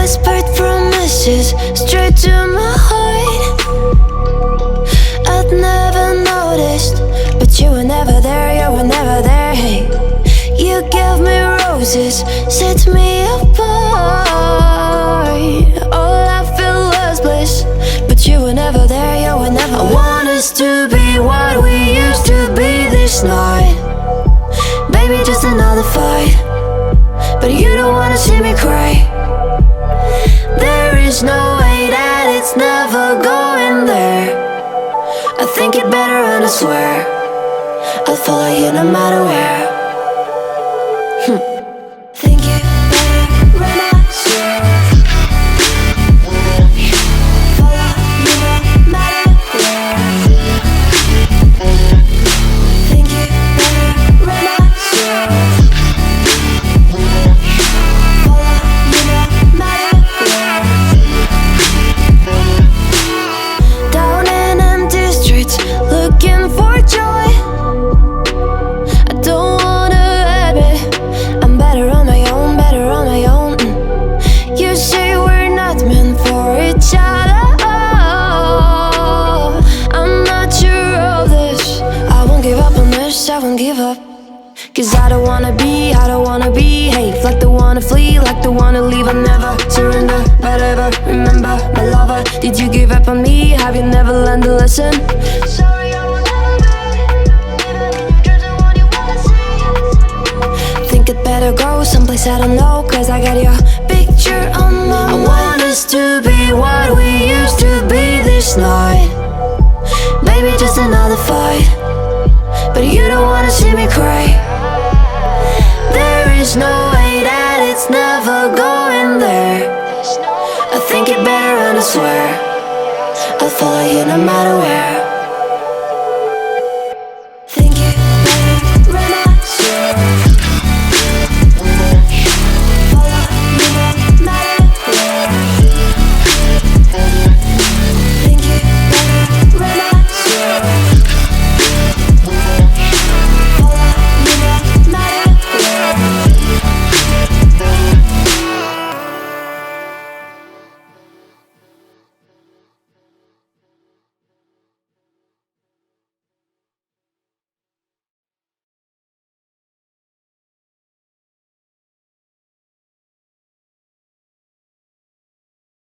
whispered promises straight to my heart. I'd never noticed, but you were never there, you were never there. Hey, you gave me roses, set me apart. All I felt was bliss, but you were never there, you were never there. I want us to be what we used to be this night. Baby, just another fight, but you don't wanna see me cry. There is no way that it's never going there. I think it better and I swear I'll follow you no matter where. Think it better and I swear follow you no matter where. Think it better and I swear follow you no matter where. Down in empty streets, looking for joy. I don't wanna admit I'm better on my own, better on my own. You say we're not meant for each other. I'm not sure of this. I won't give up on this, I won't give up. Cause I don't wanna be, hey, like the wanna flee, like the wanna leave. I'll never surrender, but ever remember my lover. Did you give up on me? Have you never learned to listen? Sorry, I will never be, even in your dreams, the one you wanna see. Think it better go someplace I don't know, cause I got your picture on my mind. I want us to be what we used to be this night. Baby, just another fight, but you don't wanna see me cry. There is no way that it's never going there. I think it better and I swear I'll follow you no matter where.